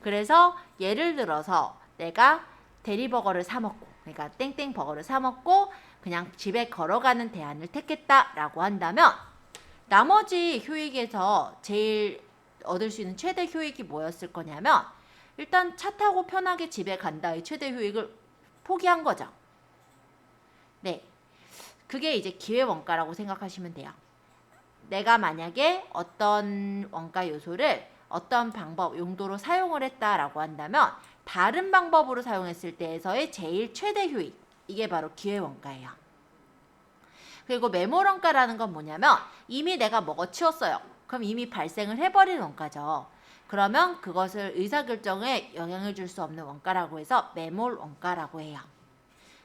Speaker 1: 그래서 예를 들어서 내가 대리버거를 사 먹고, 그러니까 땡땡버거를 사 먹고 그냥 집에 걸어가는 대안을 택했다라고 한다면 나머지 효익에서 제일 얻을 수 있는 최대 효익이 뭐였을 거냐면 일단 차 타고 편하게 집에 간다의 최대 효익을 포기한 거죠. 네, 그게 이제 기회 원가라고 생각하시면 돼요. 내가 만약에 어떤 원가 요소를 어떤 방법, 용도로 사용을 했다라고 한다면 다른 방법으로 사용했을 때에서의 제일 최대 효익, 이게 바로 기회 원가예요. 그리고 매몰 원가라는 건 뭐냐면 이미 내가 먹어치웠어요. 그럼 이미 발생을 해버린 원가죠. 그러면 그것을 의사결정에 영향을 줄 수 없는 원가라고 해서 매몰 원가라고 해요.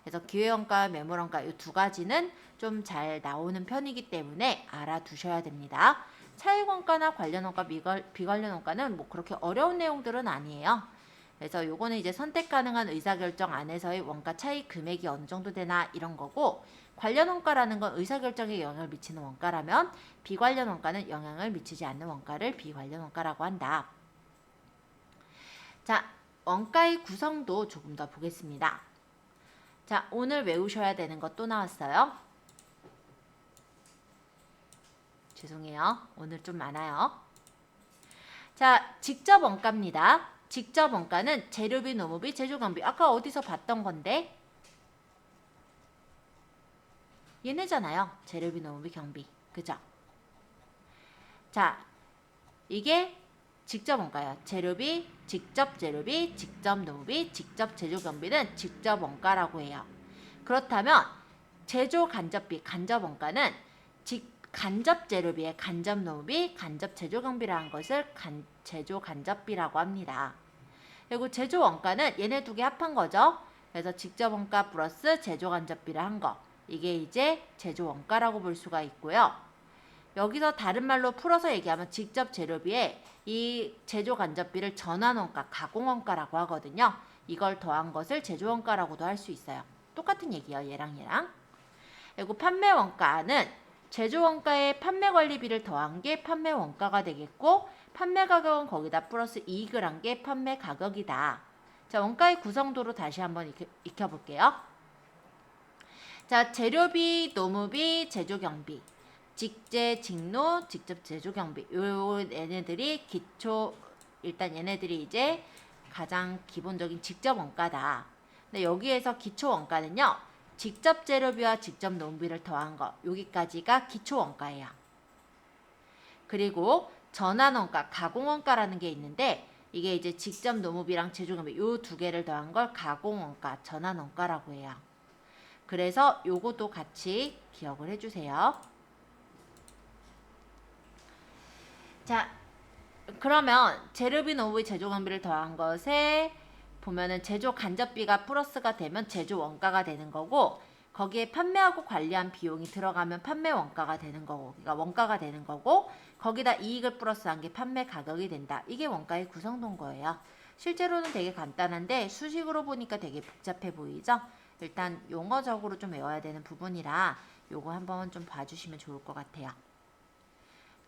Speaker 1: 그래서 기회 원가와 매몰 원가 이 두 가지는 좀 잘 나오는 편이기 때문에 알아두셔야 됩니다. 차익 원가나 관련 원가, 비관련 원가는 뭐 그렇게 어려운 내용들은 아니에요. 그래서 요거는 이제 선택 가능한 의사결정 안에서의 원가 차익 금액이 어느 정도 되나 이런 거고, 관련 원가라는 건 의사결정에 영향을 미치는 원가라면 비관련 원가는 영향을 미치지 않는 원가를 비관련 원가라고 한다. 자, 원가의 구성도 조금 더 보겠습니다. 자, 오늘 외우셔야 되는 것 또 나왔어요. 죄송해요. 오늘 좀 많아요. 자, 직접 원가입니다. 직접 원가는 재료비, 노무비, 제조경비. 아까 어디서 봤던 건데? 얘네잖아요. 재료비, 노무비, 경비. 그죠? 자, 이게 직접 원가예요. 재료비, 직접 재료비, 직접 노무비, 직접 제조경비는 직접 원가라고 해요. 그렇다면 제조 간접비, 간접 원가는 간접 재료비의 간접 노무비, 간접 제조경비라는 것을 제조 간접비라고 합니다. 그리고 제조 원가는 얘네 두 개 합한 거죠. 그래서 직접 원가 플러스 제조 간접비를 한 거. 이게 이제 제조 원가라고 볼 수가 있고요. 여기서 다른 말로 풀어서 얘기하면 직접 재료비에 이 제조 간접비를 전환 원가, 가공 원가라고 하거든요. 이걸 더한 것을 제조 원가라고도 할 수 있어요. 똑같은 얘기예요. 얘랑. 그리고 판매 원가는 제조 원가에 판매 관리비를 더한 게 판매 원가가 되겠고, 판매 가격은 거기다 플러스 이익을 한 게 판매 가격이다. 자, 원가의 구성도로 다시 한번 익혀볼게요. 자, 재료비, 노무비, 제조경비, 직제, 직노, 직접 제조경비. 요 얘네들이 기초, 일단 얘네들이 이제 가장 기본적인 직접 원가다. 근데 여기에서 기초 원가는요, 직접 재료비와 직접 노무비를 더한 거, 여기까지가 기초 원가예요. 그리고 전환 원가, 가공 원가라는 게 있는데 이게 이제 직접 노무비랑 제조경비 요 두 개를 더한 걸 가공 원가, 전환 원가라고 해요. 그래서 요것도 같이 기억을 해주세요. 자, 그러면 재료비, 노무비, 제조경비를 더한 것에 보면은 제조 간접비가 플러스가 되면 제조 원가가 되는 거고, 거기에 판매하고 관리한 비용이 들어가면 판매 원가가 되는 거고, 그러니까 원가가 되는 거고, 거기다 이익을 플러스한 게 판매 가격이 된다. 이게 원가의 구성도인 거예요. 실제로는 되게 간단한데 수식으로 보니까 되게 복잡해 보이죠? 일단 용어적으로 좀 외워야 되는 부분이라 요거 한번 좀 봐주시면 좋을 것 같아요.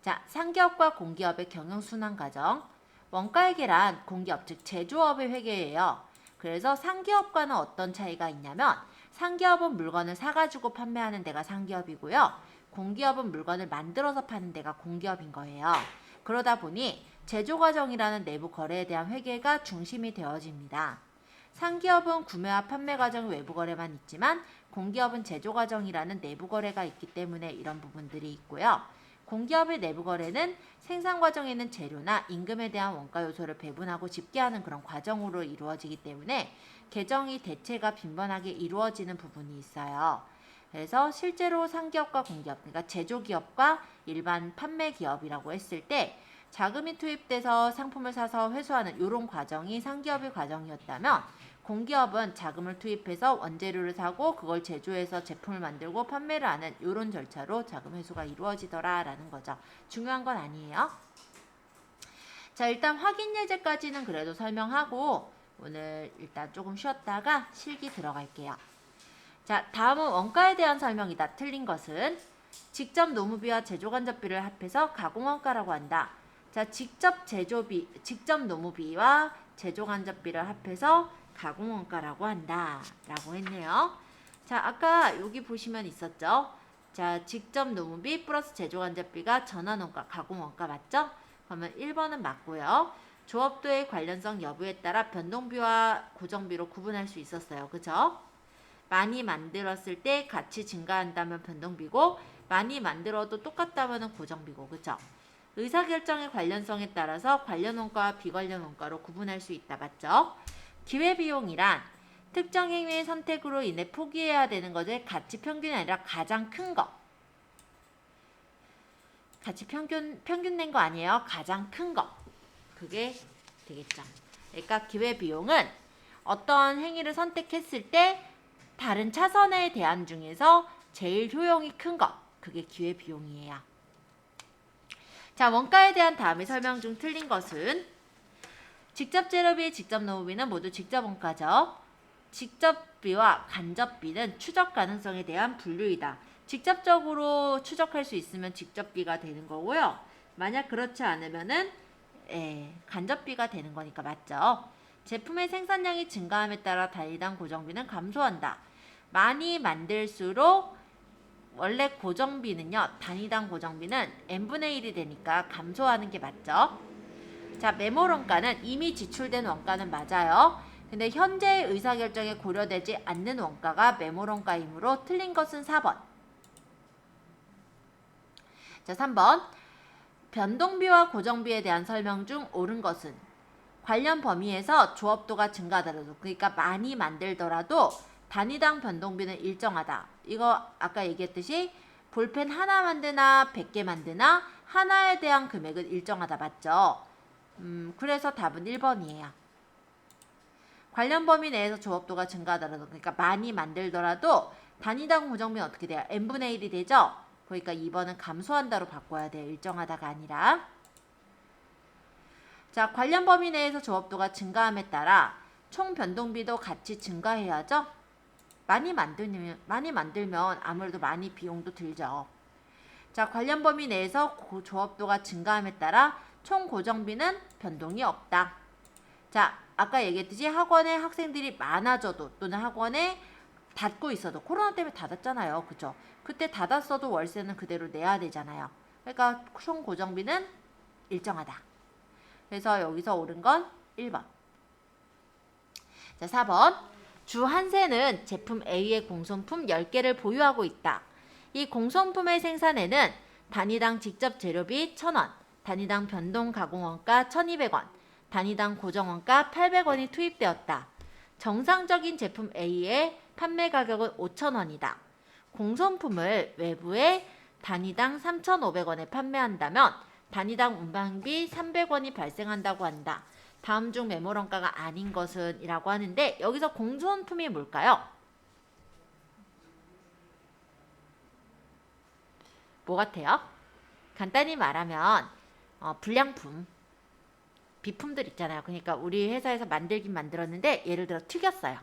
Speaker 1: 자, 상기업과 공기업의 경영순환 과정. 원가의 계란, 공기업 즉 제조업의 회계예요. 그래서 상기업과는 어떤 차이가 있냐면 상기업은 물건을 사가지고 판매하는 데가 상기업이고요. 공기업은 물건을 만들어서 파는 데가 공기업인 거예요. 그러다 보니 제조과정이라는 내부 거래에 대한 회계가 중심이 되어집니다. 상기업은 구매와 판매 과정 외부 거래만 있지만 공기업은 제조 과정이라는 내부 거래가 있기 때문에 이런 부분들이 있고요. 공기업의 내부 거래는 생산 과정에 있는 재료나 임금에 대한 원가 요소를 배분하고 집계하는 그런 과정으로 이루어지기 때문에 계정이 대체가 빈번하게 이루어지는 부분이 있어요. 그래서 실제로 상기업과 공기업, 그러니까 제조기업과 일반 판매기업이라고 했을 때 자금이 투입돼서 상품을 사서 회수하는 이런 과정이 상기업의 과정이었다면 공기업은 자금을 투입해서 원재료를 사고 그걸 제조해서 제품을 만들고 판매를 하는 이런 절차로 자금 회수가 이루어지더라라는 거죠. 중요한 건 아니에요. 자, 일단 확인 예제까지는 그래도 설명하고 오늘 일단 조금 쉬었다가 실기 들어갈게요. 자, 다음은 원가에 대한 설명이다. 틀린 것은 직접 노무비와 제조간접비를 합해서 가공원가라고 한다. 자, 직접 노무비와 제조간접비를 합해서 가공원가라고 한다 라고 했네요. 자, 아까 여기 보시면 있었죠. 자, 직접 노무비 플러스 제조간접비가 전환원가, 가공원가 맞죠? 그러면 1번은 맞고요. 조업도의 관련성 여부에 따라 변동비와 고정비로 구분할 수 있었어요. 그죠? 많이 만들었을 때 가치 증가한다면 변동비고 많이 만들어도 똑같다면 고정비고. 그죠? 의사결정의 관련성에 따라서 관련 원가와 비관련 원가로 구분할 수 있다. 맞죠? 기회비용이란 특정 행위의 선택으로 인해 포기해야 되는 것의 가치 평균이 아니라 가장 큰 거. 가치 평균 낸 거 아니에요. 가장 큰 거. 그게 되겠죠. 그러니까 기회비용은 어떤 행위를 선택했을 때 다른 차선의 대안 중에서 제일 효용이 큰 거. 그게 기회비용이에요. 자, 원가에 대한 다음에 설명 중 틀린 것은 직접 재료비, 직접 노무비는 모두 직접 원가죠. 직접비와 간접비는 추적 가능성에 대한 분류이다. 직접적으로 추적할 수 있으면 직접비가 되는 거고요. 만약 그렇지 않으면은 간접비가 되는 거니까 맞죠. 제품의 생산량이 증가함에 따라 단위당 고정비는 감소한다. 많이 만들수록 원래 고정비는요. 단위당 고정비는 n분의 1이 되니까 감소하는 게 맞죠. 자, 매몰 원가는 이미 지출된 원가는 맞아요. 근데 현재의 의사결정에 고려되지 않는 원가가 매몰 원가이므로 틀린 것은 4번. 자, 3번. 변동비와 고정비에 대한 설명 중 옳은 것은 관련 범위에서 조업도가 증가하더라도, 그러니까 많이 만들더라도 단위당 변동비는 일정하다. 이거 아까 얘기했듯이 볼펜 하나 만드나 100개 만드나 하나에 대한 금액은 일정하다. 맞죠? 그래서 답은 1번이에요. 관련 범위 내에서 조업도가 증가하더라도, 그러니까 많이 만들더라도 단위당 고정비는 어떻게 돼요? n분의 1이 되죠? 그러니까 2번은 감소한다로 바꿔야 돼요. 일정하다가 아니라. 자, 관련 범위 내에서 조업도가 증가함에 따라 총 변동비도 같이 증가해야죠? 많이 만들면 아무래도 많이 비용도 들죠. 자, 관련 범위 내에서 조업도가 증가함에 따라 총 고정비는 변동이 없다. 자, 아까 얘기했듯이 학원에 학생들이 많아져도 또는 학원에 닫고 있어도 코로나 때문에 닫았잖아요. 그죠? 그때 닫았어도 월세는 그대로 내야 되잖아요. 그러니까 총 고정비는 일정하다. 그래서 여기서 옳은 건 1번. 자, 4번. 주 한세는 제품 A의 공손품 10개를 보유하고 있다. 이 공손품의 생산에는 단위당 직접 재료비 1,000원, 단위당 변동 가공원가 1,200원, 단위당 고정원가 800원이 투입되었다. 정상적인 제품 A의 판매 가격은 5,000원이다. 공손품을 외부에 단위당 3,500원에 판매한다면 단위당 운반비 300원이 발생한다고 한다. 다음 중 매몰원가가 아닌 것은 이라고 하는데 여기서 공손품이 뭘까요? 뭐 같아요? 간단히 말하면 불량품, 비품들 있잖아요. 그러니까 우리 회사에서 만들긴 만들었는데 예를 들어 튀겼어요.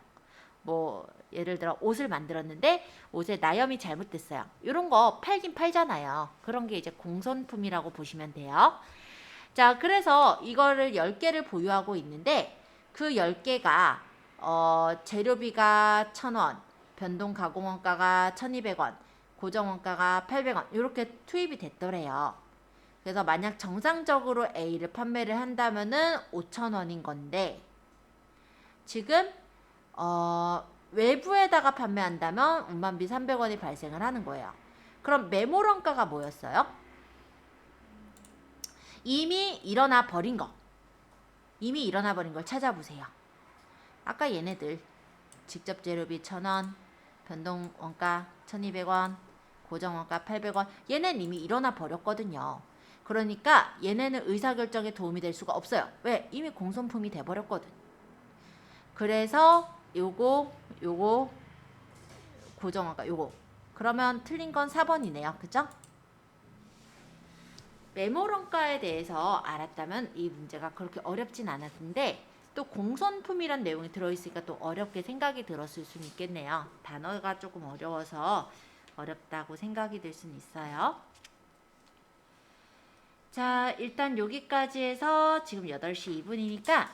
Speaker 1: 뭐 예를 들어 옷을 만들었는데 옷에 나염이 잘못됐어요. 이런 거 팔긴 팔잖아요. 그런 게 이제 공손품이라고 보시면 돼요. 자, 그래서 이거를 10개를 보유하고 있는데 그 10개가 재료비가 1,000원, 변동 가공원가가 1,200원, 고정원가가 800원 이렇게 투입이 됐더래요. 그래서 만약 정상적으로 A를 판매를 한다면은 5,000원인 건데 지금 외부에다가 판매한다면 운반비 300원이 발생을 하는 거예요. 그럼 매몰원가가 뭐였어요? 이미 일어나 버린 거. 이미 일어나 버린 걸 찾아보세요. 아까 얘네들 직접 재료비 1,000원, 변동원가 1,200원, 고정원가 800원 얘네는 이미 일어나 버렸거든요. 그러니까 얘네는 의사결정에 도움이 될 수가 없어요. 왜? 이미 공손품이 돼버렸거든. 그래서 요거 고정원가 요거 그러면 틀린 건 4번이네요. 그죠? 메모론가에 대해서 알았다면 이 문제가 그렇게 어렵진 않았는데 또 공손품이란 내용이 들어있으니까 또 어렵게 생각이 들었을 수는 있겠네요. 단어가 조금 어려워서 어렵다고 생각이 들 수는 있어요. 자, 일단 여기까지 해서 지금 8시 2분이니까